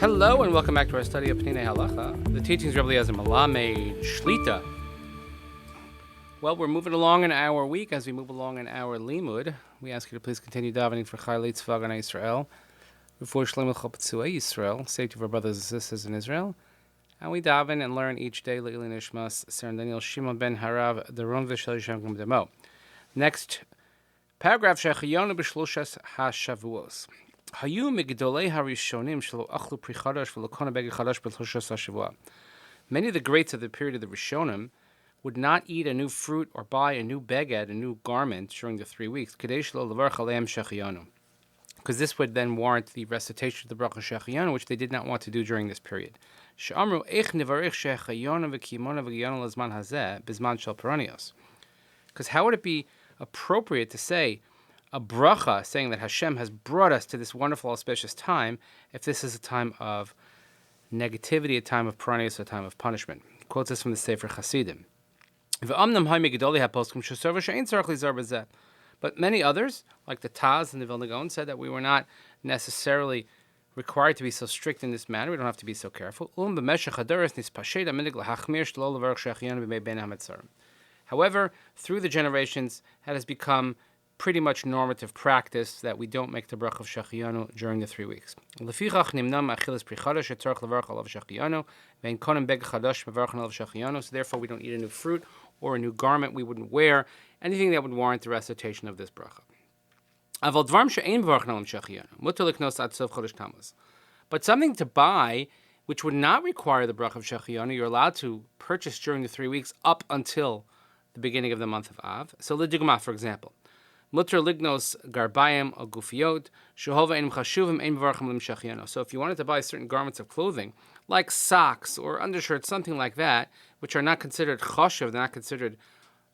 Hello and welcome back to our study of Peninei Halacha, the teachings of Rabbi Eliezer Malamed Shlita. Well, we're moving along in our week. As we move along in our limud, we ask you to please continue davening for Chayei Tzva Haganah Yisrael, for Shlomo Chopetzuei Yisrael, safety of our brothers and sisters in Israel. And we daven and learn each day Le'ili Nishmas Seren Daniel Shimon ben Harav Daron V'Shel Yishem Demo. Next paragraph, Shehechiyanu b'shloshas hashavuos. Hayu migdolei harishonim shelo achlu pri chadash v'lo kona beged chadash b'shloshas hashavua. Many of the greats of the period of the Rishonim would not eat a new fruit or buy a new beged, a new garment, during the 3 weeks. Kadesh lo levarch aleim Shehechiyanu. Because this would then warrant the recitation of the bracha Shehechiyanu, which they did not want to do during this period. She'amru eich nivarich Shehechiyanu v'kimonu v'giyanu l'zman hazeh b'zman shel peronios. Because how would it be appropriate to say a bracha saying that Hashem has brought us to this wonderful, auspicious time if this is a time of negativity, a time of peronios, a time of punishment? He quotes this from the Sefer Hasidim. But many others, like the Taz and the Vilna Gaon, said that we were not necessarily required to be so strict in this matter. We don't have to be so careful. However, through the generations, it has become pretty much normative practice that we don't make the bracha of Shehechiyanu during the 3 weeks. So therefore, we don't eat a new fruit or a new garment. We wouldn't wear anything that would warrant the recitation of this bracha. But something to buy which would not require the bracha of Shehechiyanu, you're allowed to purchase during the 3 weeks up until the beginning of the month of Av. So, l'digma, for example, mutter lignos garbayim or gufiot shehova enim chashuvim ein mevarchim lim Shehechiyanu. So, if you wanted to buy certain garments of clothing, like socks or undershirts, something like that, which are not considered chashuv, they're not considered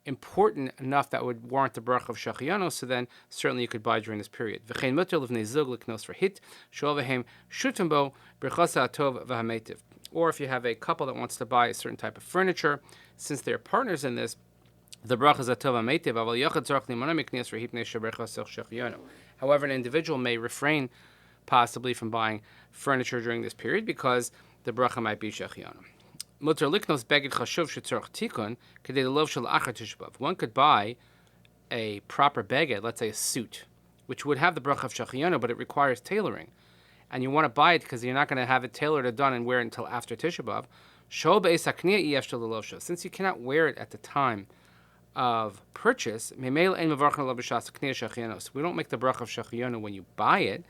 important enough that would warrant the bracha of Shehechiyanu, so then certainly you could buy during this period. V'chein mutter livnei zug liknos for hit shehova hem shutim bo birchasa atov v'hametiv. Or if you have a couple that wants to buy a certain type of furniture, since they're partners in this, the bracha is atov v'hametiv. Aval yachad tzarich limona miknes for hit Shehechiyanu. However, an individual may refrain possibly from buying furniture during this period because the bracha might be Shehechiyanu. Mutter liknos beged chashuv shetzorich tikun kedei lov shel achar Tisha B'Av. One could buy a proper beged, let's say a suit, which would have the bracha of Shehechiyanu, but it requires tailoring, and you want to buy it because you're not going to have it tailored or done and wear it until after Tisha B'Av. Shol be'es hakniyah yesh shel losha. Since you cannot wear it at the time of purchase, memel ein mevarchim lo b'shas hakniyah Shehechiyanu. So we don't make the bracha of Shehechiyanu when you buy it.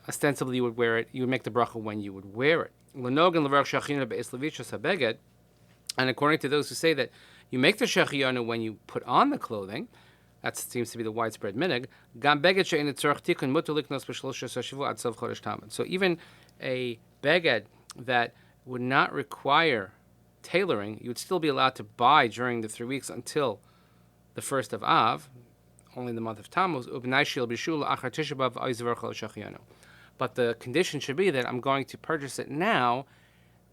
Ostensibly, you would wear it. You would make the bracha when you would wear it. And according to those who say that you make the Shehechiyanu when you put on the clothing, that seems to be the widespread minhag. So even a beged that would not require tailoring, you would still be allowed to buy during the 3 weeks until the 1st of Av, only in the month of Tammuz. But the condition should be that I'm going to purchase it now,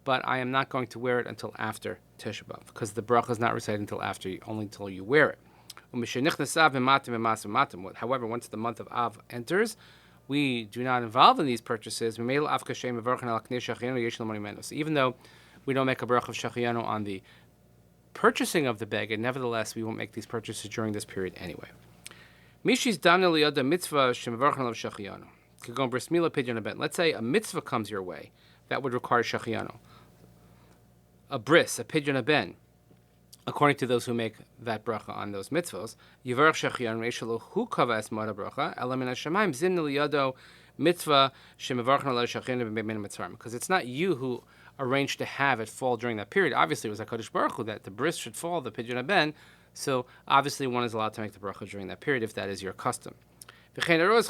but I am not going to wear it until after Tisha B'Av, because the bracha is not recited until after, only until you wear it. However, once the month of Av enters, we do not involve in these purchases. So even though we don't make a bracha of Shehechiyanu on the purchasing of the beged, nevertheless, we won't make these purchases during this period anyway. Mishi's damna liyada mitzvah shemevarchen alav Shehechiyanu. Let's say a mitzvah comes your way that would require Shehechiyanu. A bris, a pidyon ben, according to those who make that bracha on those mitzvahs, yivarach Shehechiyanu reishalo hu kavas mara bracha ela min hashamayim zin liyado mitzvah shemevarchen alav Shehechiyanu b'mein mitzvah. Because it's not you who arranged to have it fall during that period. Obviously, it was HaKadosh Baruch Hu that the bris should fall, the pidyon ben. So obviously, one is allowed to make the bracha during that period if that is your custom. And there's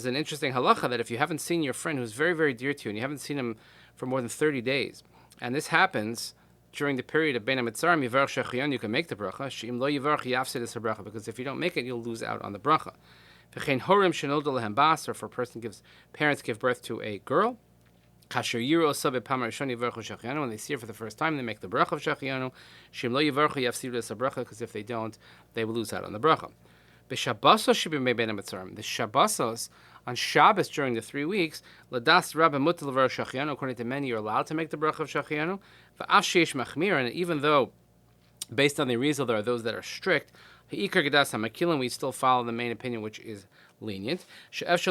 an interesting halacha that if you haven't seen your friend who's very, very dear to you, and you haven't seen him for more than 30 days, and this happens during the period of Bein HaMetzarim, Yivarach Shehechiyanu, you can make the bracha. She'im lo yivarach yafsid es bracha, because if you don't make it, you'll lose out on the bracha. Or for a person parents give birth to a girl, When they see it for the first time, they make the bracha of Shehechiyanu. Because if they don't, they will lose out on the bracha. B'Shabbosos shebimei bein hametzorim. The Shabbosos on Shabbos during the 3 weeks, Ladas Rabba Mutar Levar Shehechiyanu. According to many, you're allowed to make the bracha of Shehechiyanu. V'af sheish machmir, and even though, based on the Arizal, there are those that are strict, Ha'ikar Gedas HaMakilim, we still follow the main opinion, which is lenient. That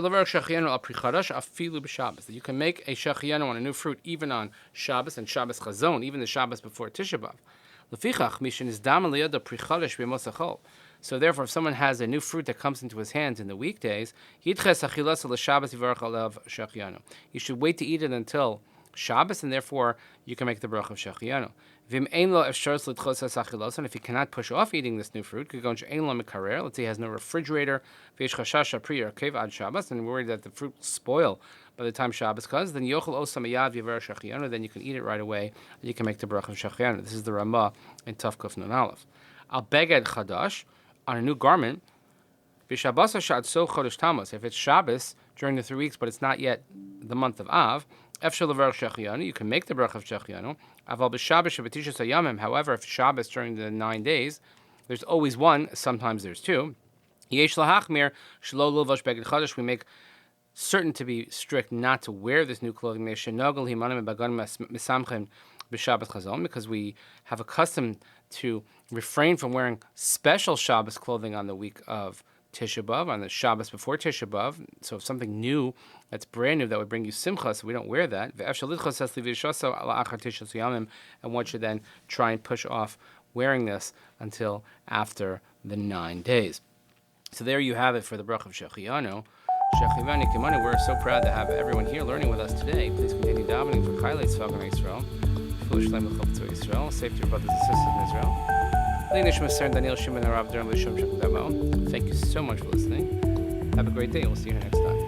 you can make a Shehechiyanu on a new fruit even on Shabbos and Shabbos Chazon, even the Shabbos before Tisha B'Av. So therefore, if someone has a new fruit that comes into his hands in the weekdays, he should wait to eat it until Shabbos, and therefore you can make the bracha of Shehechiyanu. And if he cannot push off eating this new fruit, let's say he has no refrigerator, and we're worried that the fruit will spoil by the time Shabbos comes, then you can eat it right away, and you can make the bracha of Shehechiyanu. This is the Ramah in Taf Kuf Nun Aleph. Al beged chadash, on a new garment, if it's Shabbos during the 3 weeks, but it's not yet the month of Av, you can make the bracha of Shehechiyanu. However, if Shabbos during the 9 days, there's always one, sometimes there's two. We make certain to be strict not to wear this new clothing, because we have accustomed to refrain from wearing special Shabbos clothing on the week of Tisha B'Av, on the Shabbos before Tisha B'Av. So if something new, that's brand new, that would bring you simcha, so we don't wear that. And one should then try and push off wearing this until after the 9 days. So there you have it for the bracha of Shehechiyanu. We're so proud to have everyone here learning with us today. Please continue davening for Chailei Tzvah Israel. Safety of brothers and sisters in Israel. Thank you so much for listening. Have a great day. We'll see you next time.